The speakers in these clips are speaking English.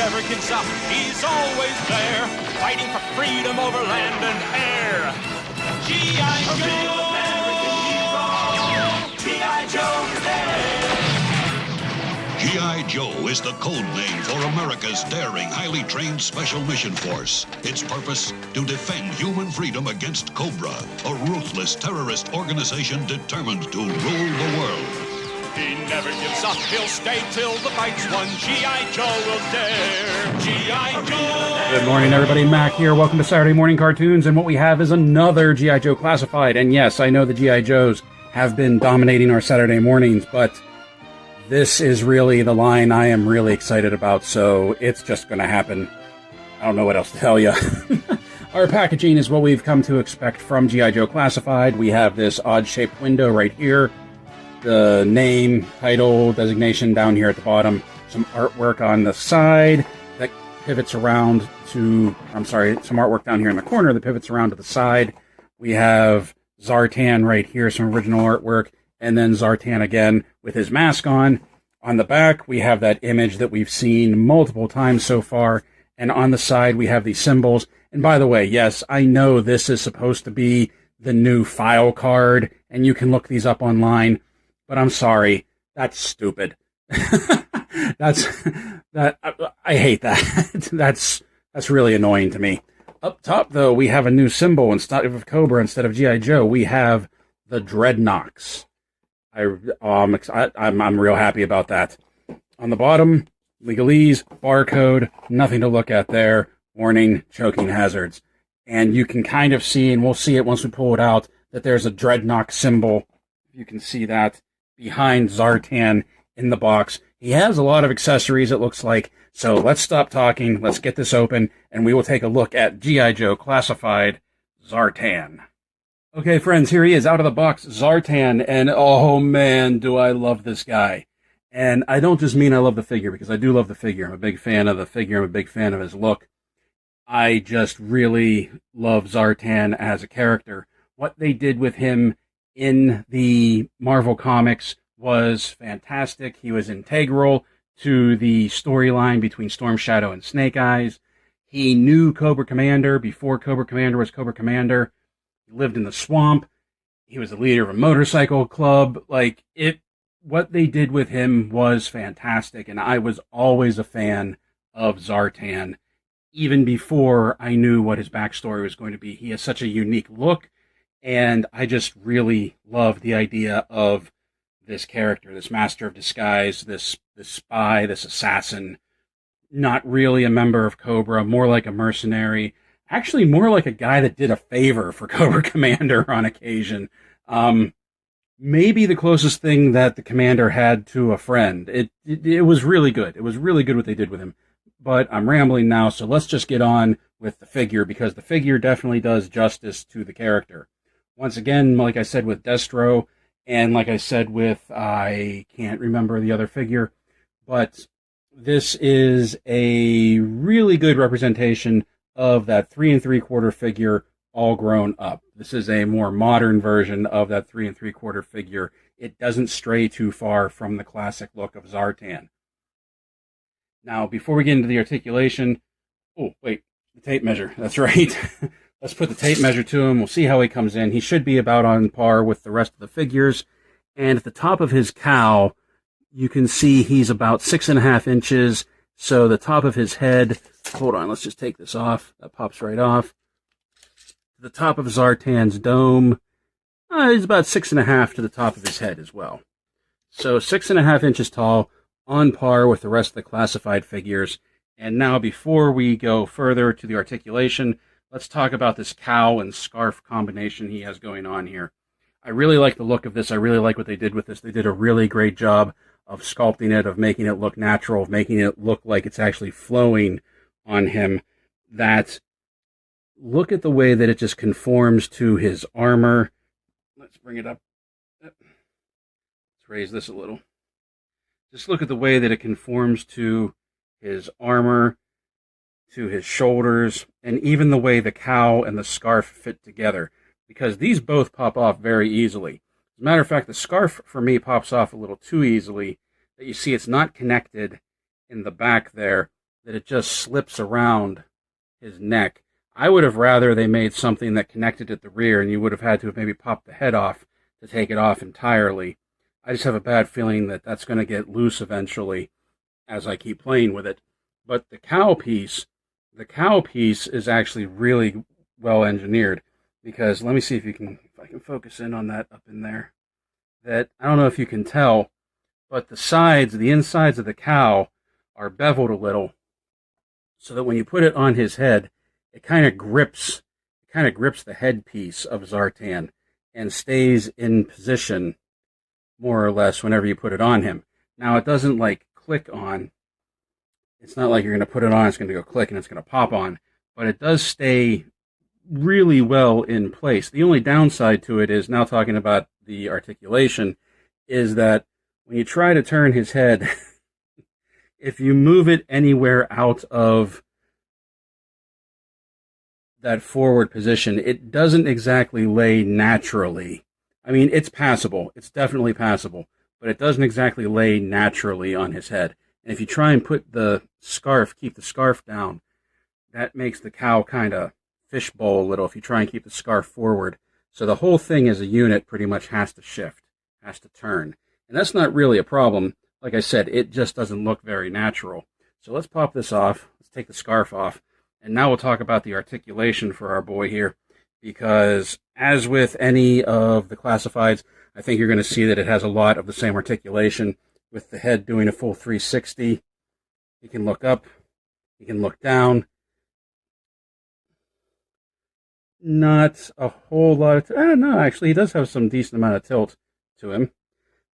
never gives up. He's always there, fighting for freedom over land and air. G.I. Joe! G.I. Joe is there! G.I. Joe is the code name for America's daring, highly trained Special Mission Force. Its purpose? To defend human freedom against Cobra, a ruthless terrorist organization determined to rule the world. He never gives up, he'll stay till the fight's won. G.I. Joe will dare. G.I. Joe! Good morning, everybody. Mac here. Welcome to Saturday Morning Cartoons, and what we have is another G.I. Joe Classified. And yes, I know the G.I. Joes have been dominating our Saturday mornings, but this is really the line I am really excited about, so it's just going to happen. I don't know what else to tell you. Our packaging is what we've come to expect from G.I. Joe Classified. We have this odd-shaped window right here, the name, title, designation down here at the bottom, some artwork on the side that pivots around to, some artwork down here in the corner that pivots around to the side. We have Zartan right here, some original artwork, and then Zartan again with his mask on. On the back, we have that image that we've seen multiple times so far, and on the side, we have these symbols. And by the way, yes, I know this is supposed to be the new file card, and you can look these up online, but I'm sorry, that's stupid. I hate that. That's really annoying to me. Up top, though, we have a new symbol. Instead of Cobra, instead of G.I. Joe, we have the Dreadnoks. I'm real happy about that. On the bottom, legalese, barcode, nothing to look at there. Warning, choking hazards. And you can kind of see, and we'll see it once we pull it out, that there's a Dreadnok symbol. You can see that behind Zartan in the box. He has a lot of accessories, it looks like. So let's stop talking, let's get this open, and we will take a look at G.I. Joe Classified Zartan. Okay, friends, here he is, out of the box, Zartan, and oh man, do I love this guy. And I don't just mean I love the figure, because I do love the figure. I'm a big fan of the figure, I'm a big fan of his look. I just really love Zartan as a character. What they did with him in the Marvel Comics was fantastic. He was integral to the storyline between Storm Shadow and Snake Eyes. He knew Cobra Commander before Cobra Commander was Cobra Commander. He lived in the swamp. He was the leader of a motorcycle club. What they did with him was fantastic, and I was always a fan of Zartan, even before I knew what his backstory was going to be. He has such a unique look, and I just really love the idea of this character, this master of disguise, this spy, this assassin, not really a member of Cobra, more like a mercenary, actually more like a guy that did a favor for Cobra Commander on occasion. Maybe the closest thing that the commander had to a friend. It was really good. It was really good what they did with him. But I'm rambling now, so let's just get on with the figure, because the figure definitely does justice to the character. Once again, like I said with Destro, and like I said with, I can't remember the other figure, but this is a really good representation of that 3 3/4 figure all grown up. This is a more modern version of that 3 3/4 figure. It doesn't stray too far from the classic look of Zartan. Now, before we get into the articulation, oh, wait, the tape measure, that's right. Let's put the tape measure to him. We'll see how he comes in. He should be about on par with the rest of the figures. And at the top of his cowl, you can see he's about 6.5 inches. So the top of his head, hold on, let's just take this off. That pops right off. The top of Zartan's dome is about 6.5 to the top of his head as well. So 6.5 inches tall, on par with the rest of the classified figures. And now, before we go further to the articulation, let's talk about this cowl and scarf combination he has going on here. I really like the look of this. I really like what they did with this. They did a really great job of sculpting it, of making it look natural, of making it look like it's actually flowing on him. Look at the way that it just conforms to his armor. Let's bring it up. Let's raise this a little. Just look at the way that it conforms to his armor, to his shoulders, and even the way the cowl and the scarf fit together, because these both pop off very easily. As a matter of fact, the scarf for me pops off a little too easily. That you see it's not connected in the back there, that it just slips around his neck. I would have rather they made something that connected at the rear, and you would have had to have maybe popped the head off to take it off entirely. I just have a bad feeling that that's going to get loose eventually as I keep playing with it. But the cow piece is actually really well engineered, because let me see if I can focus in on that up in there. That, I don't know if you can tell, but the insides of the cow are beveled a little, so that when you put it on his head, it kind of grips the headpiece of Zartan and stays in position more or less whenever you put it on him. Now, it doesn't like click on. It's not like you're going to put it on, it's going to go click and it's going to pop on, but it does stay really well in place. The only downside to it is, now talking about the articulation, is that when you try to turn his head, if you move it anywhere out of that forward position, it doesn't exactly lay naturally. I mean, it's passable. It's definitely passable, but it doesn't exactly lay naturally on his head. And if you try and put keep the scarf down, that makes the cow kind of fishbowl a little if you try and keep the scarf forward. So the whole thing as a unit pretty much has to shift, has to turn. And that's not really a problem. Like I said, it just doesn't look very natural. So let's pop this off. Let's take the scarf off. And now we'll talk about the articulation for our boy here. Because as with any of the classifieds, I think you're going to see that it has a lot of the same articulation, with the head doing a full 360. He can look up. He can look down. Not a whole lot of... I don't know, actually, he does have some decent amount of tilt to him.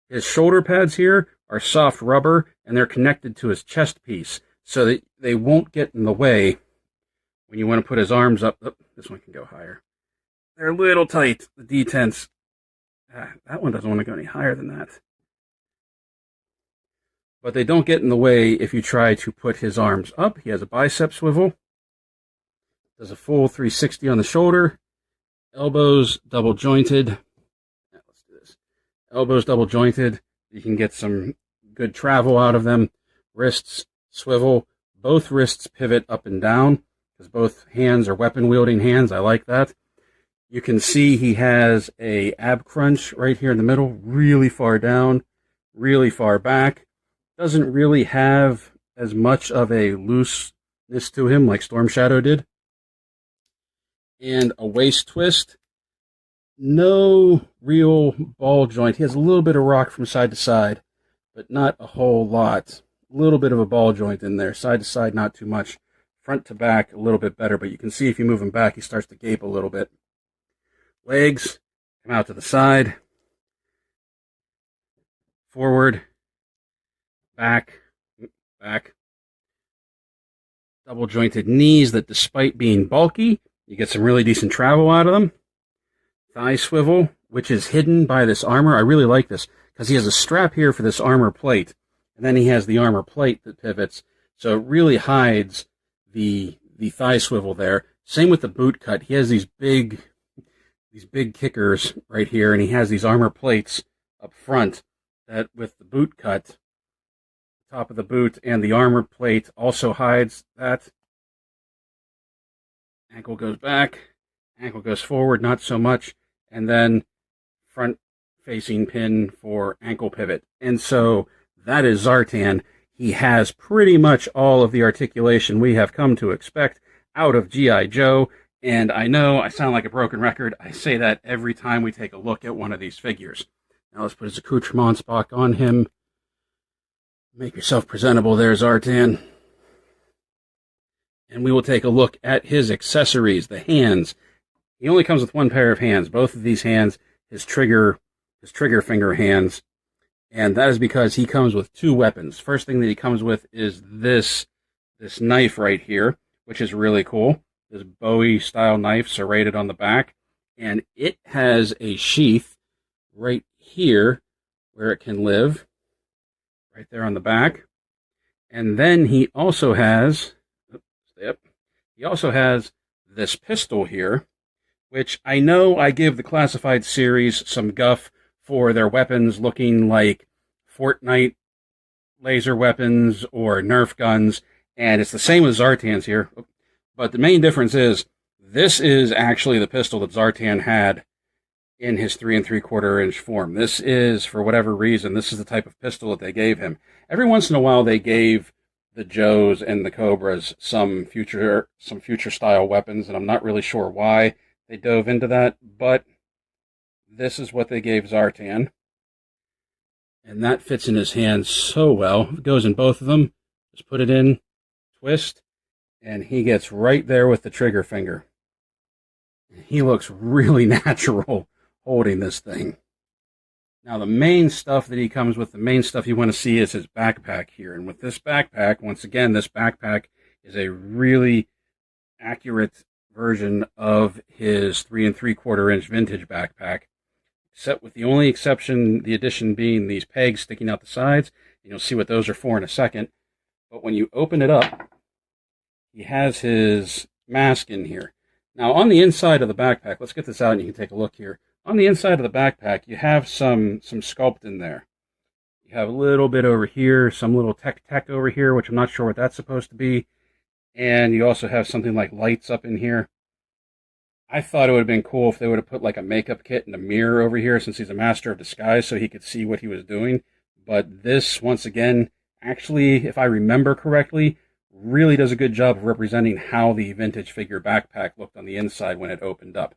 His shoulder pads here are soft rubber, and they're connected to his chest piece, so that they won't get in the way when you want to put his arms up. Oh, this one can go higher. They're a little tight, the detents. That one doesn't want to go any higher than that. But they don't get in the way if you try to put his arms up. He has a bicep swivel. Does a full 360 on the shoulder. Elbows double jointed. Let's do this. Elbows double jointed. You can get some good travel out of them. Wrists swivel. Both wrists pivot up and down, because both hands are weapon wielding hands. I like that. You can see he has a ab crunch right here in the middle, really far down, really far back. Doesn't really have as much of a looseness to him like Storm Shadow did. And a waist twist. No real ball joint. He has a little bit of rock from side to side, but not a whole lot. A little bit of a ball joint in there. Side to side, not too much. Front to back, a little bit better, but you can see if you move him back, he starts to gape a little bit. Legs come out to the side. Forward. Back. Double jointed knees that, despite being bulky, you get some really decent travel out of them. Thigh swivel, which is hidden by this armor. I really like this, because he has a strap here for this armor plate, and then he has the armor plate that pivots, so it really hides the thigh swivel there. Same with the boot cut. He has these big kickers right here, and he has these armor plates up front that, with the boot cut, top of the boot and the armor plate also hides that. Ankle goes back, ankle goes forward, not so much, and then front facing pin for ankle pivot. And so that is Zartan. He has pretty much all of the articulation we have come to expect out of G.I. Joe. And I know I sound like a broken record. I say that every time we take a look at one of these figures. Now let's put his accoutrements back on him. Make yourself presentable there, Zartan. And we will take a look at his accessories, the hands. He only comes with one pair of hands. Both of these hands, his trigger finger hands. And that is because he comes with two weapons. First thing that he comes with is this knife right here, which is really cool. This Bowie-style knife serrated on the back. And it has a sheath right here where it can live. Right there on the back. And then he also has... He also has this pistol here, which I know I give the Classified series some guff for their weapons looking like Fortnite laser weapons or Nerf guns, And it's the same with Zartan's here. But the main difference is, this is actually the pistol that Zartan had in his 3 3/4 inch form. This is, for whatever reason, this is the type of pistol that they gave him. Every once in a while, they gave the Joes and the Cobras some future style weapons, and I'm not really sure why they dove into that, but this is what they gave Zartan. And that fits in his hand so well. It goes in both of them. Just put it in, twist, and he gets right there with the trigger finger. He looks really natural holding this thing. Now, the main stuff that he comes with, the main stuff you want to see is his backpack here. And with this backpack, once again, this backpack is a really accurate version of his 3 3/4 inch vintage backpack, except with the only exception, the addition being these pegs sticking out the sides. And you'll see what those are for in a second. But when you open it up, he has his mask in here. Now, on the inside of the backpack, let's get this out and you can take a look here. On the inside of the backpack, you have some sculpt in there. You have a little bit over here, some little tech over here, which I'm not sure what that's supposed to be. And you also have something like lights up in here. I thought it would have been cool if they would have put like a makeup kit and a mirror over here, since he's a master of disguise, so he could see what he was doing. But this, once again, actually, if I remember correctly, really does a good job of representing how the vintage figure backpack looked on the inside when it opened up.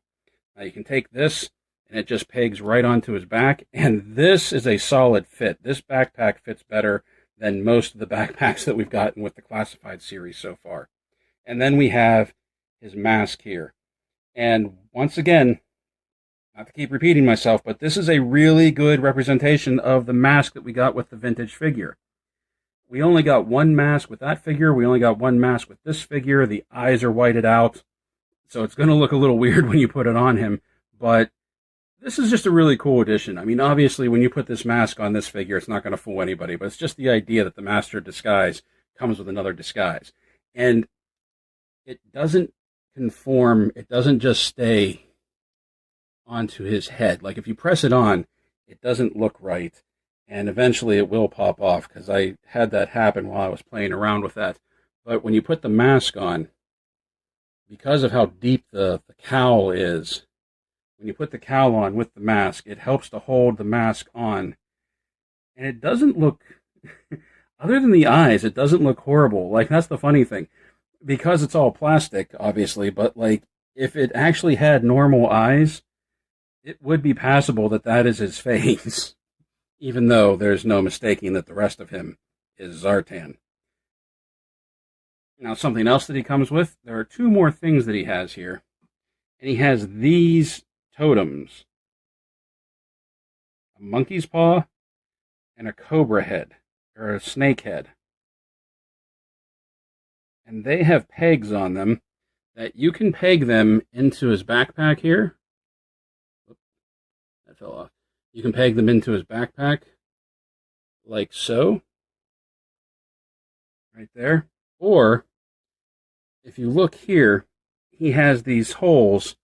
Now you can take this, and it just pegs right onto his back, and this is a solid fit. This backpack fits better than most of the backpacks that we've gotten with the Classified series so far. And then we have his mask here. And once again, not to keep repeating myself, but this is a really good representation of the mask that we got with the vintage figure. We only got one mask with that figure. We only got one mask with this figure. The eyes are whited out, so it's going to look a little weird when you put it on him, but this is just a really cool addition. I mean, obviously, when you put this mask on this figure, it's not going to fool anybody, but it's just the idea that the Master of Disguise comes with another disguise. And it doesn't conform, it doesn't just stay onto his head. Like, if you press it on, it doesn't look right, and eventually it will pop off, because I had that happen while I was playing around with that. But when you put the mask on, because of how deep the cowl is, when you put the cowl on with the mask, it helps to hold the mask on. And it doesn't look, other than the eyes, it doesn't look horrible. Like, that's the funny thing. Because it's all plastic, obviously, but, like, if it actually had normal eyes, it would be passable that that is his face. Even though there's no mistaking that the rest of him is Zartan. Now, something else that he comes with, there are two more things that he has here. And he has these totems. A monkey's paw and a cobra head, or a snake head. And they have pegs on them that you can peg them into his backpack here. Oops, that fell off. You can peg them into his backpack like so. Right there. Or, if you look here, he has these holes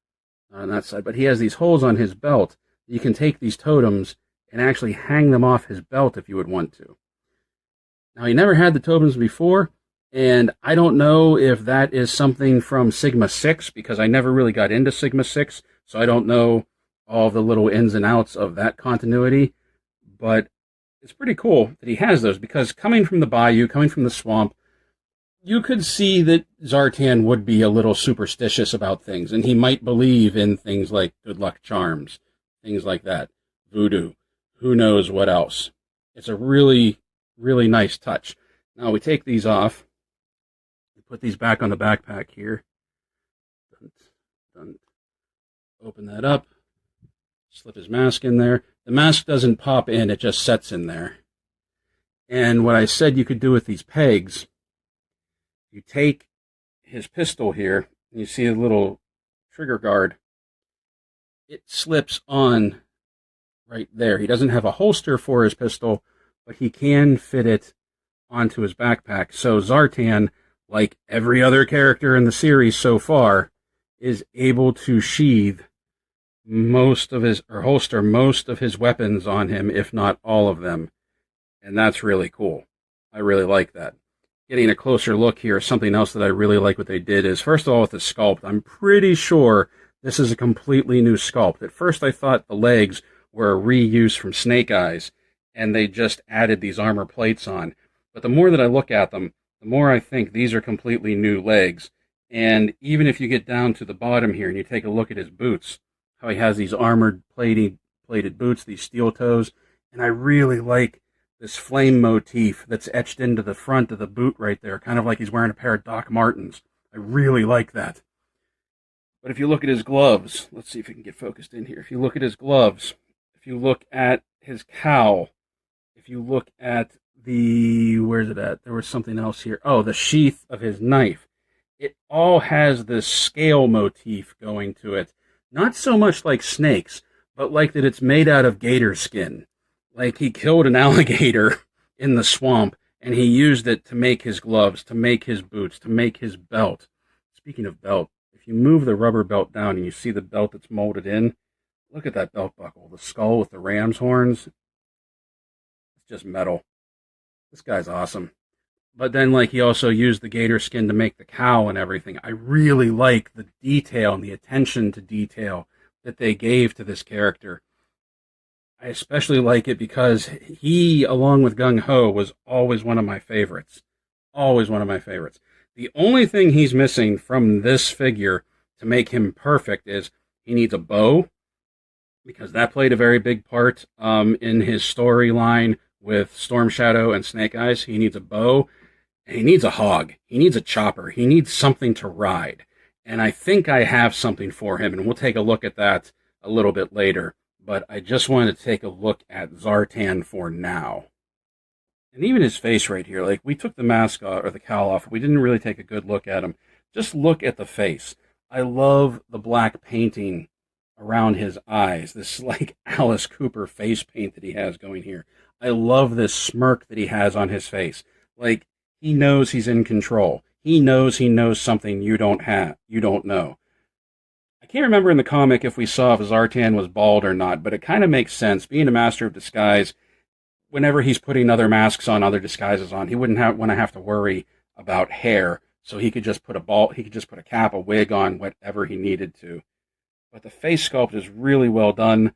on that side, but he has these holes on his belt. You can take these totems and actually hang them off his belt if you would want to. Now, he never had the totems before, and I don't know if that is something from Sigma 6, because I never really got into Sigma 6, so I don't know all the little ins and outs of that continuity, but it's pretty cool that he has those, because coming from the bayou, coming from the swamp, you could see that Zartan would be a little superstitious about things, and he might believe in things like good luck charms, things like that, voodoo, who knows what else. It's a really, really nice touch. Now we take these off, we put these back on the backpack here, open that up, slip his mask in there. The mask doesn't pop in, it just sets in there. And what I said you could do with these pegs, you take his pistol here, and you see a little trigger guard. It slips on right there. He doesn't have a holster for his pistol, but he can fit it onto his backpack. So Zartan, like every other character in the series so far, is able to sheath most of his, or holster most of his weapons on him, if not all of them. And that's really cool. I really like that. getting a closer look here, something else that I really like what they did is, first of all, with the sculpt, I'm pretty sure this is a completely new sculpt. At first, I thought the legs were a reuse from Snake Eyes, and they just added these armor plates on. But the more that I look at them, the more I think these are completely new legs. And even if you get down to the bottom here and you take a look at his boots, how he has these armored plated boots, these steel toes, and I really like this flame motif that's etched into the front of the boot right there, kind of like he's wearing a pair of Doc Martens. I really like that. But if you look at his gloves, let's see if we can get focused in here. If you look at his gloves, if you look at his cowl, if you look at where's it at? There was something else here. Oh, the sheath of his knife. It all has this scale motif going to it. Not so much like snakes, but like that it's made out of gator skin. Like he killed an alligator in the swamp, and he used it to make his gloves, to make his boots, to make his belt. Speaking of belt, if you move the rubber belt down and you see the belt that's molded in, look at that belt buckle. The skull with the ram's horns. It's just metal. This guy's awesome. But then, like, he also used the gator skin to make the cowl and everything. I really like the detail and the attention to detail that they gave to this character. I especially like it because he, along with Gung Ho, was always one of my favorites. Always one of my favorites. The only thing he's missing from this figure to make him perfect is he needs a bow, because that played a very big part in his storyline with Storm Shadow and Snake Eyes. He needs a bow, and he needs a hog. He needs a chopper. He needs something to ride. And I think I have something for him, and we'll take a look at that a little bit later. But I just wanted to take a look at Zartan for now. And even his face right here, like, we took the mask off, or the cowl off. We didn't really take a good look at him. Just look at the face. I love the black painting around his eyes. This, like, Alice Cooper face paint that he has going here. I love this smirk that he has on his face. Like, he knows he's in control. He knows something you don't know. I can't remember in the comic if we saw if Zartan was bald or not, but it kind of makes sense. Being a master of disguise, whenever he's putting other masks on, other disguises on, he wouldn't want to have to worry about hair, so he could just put a cap, a wig on, whatever he needed to. But the face sculpt is really well done.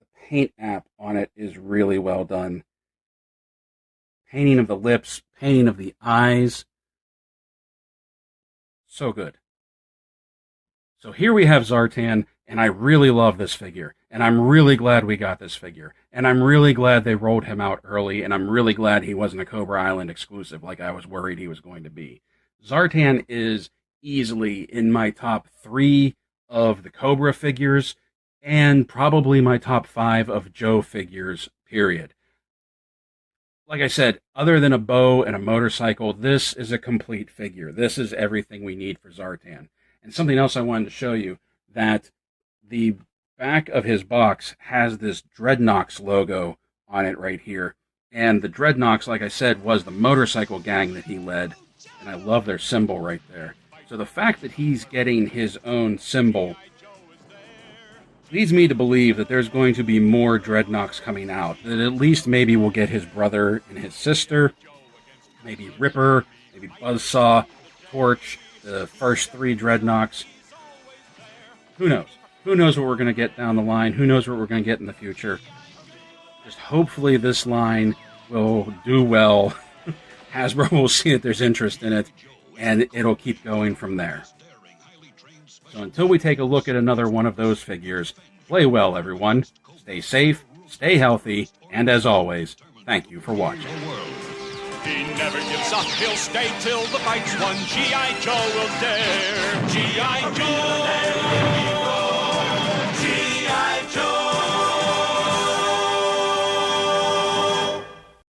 The paint app on it is really well done. Painting of the lips, painting of the eyes. So good. So here we have Zartan, and I really love this figure. And I'm really glad we got this figure. And I'm really glad they rolled him out early, and I'm really glad he wasn't a Cobra Island exclusive like I was worried he was going to be. Zartan is easily in my top 3 of the Cobra figures, and probably my top 5 of Joe figures, period. Like I said, other than a bow and a motorcycle, this is a complete figure. This is everything we need for Zartan. And something else I wanted to show you, that the back of his box has this Dreadnoks logo on it right here. And the Dreadnoks, like I said, was the motorcycle gang that he led. And I love their symbol right there. So the fact that he's getting his own symbol leads me to believe that there's going to be more Dreadnoks coming out. That at least maybe we'll get his brother and his sister, maybe Ripper, maybe Buzzsaw, Torch, the first 3 Dreadnoks. Who knows? Who knows what we're going to get down the line? Who knows what we're going to get in the future? Just hopefully this line will do well. Hasbro will see that there's interest in it, and it'll keep going from there. So until we take a look at another one of those figures, play well, everyone. Stay safe, stay healthy, and as always, thank you for watching. He never gives up, he'll stay till the fight's won. G.I. Joe will dare. G.I. Joe!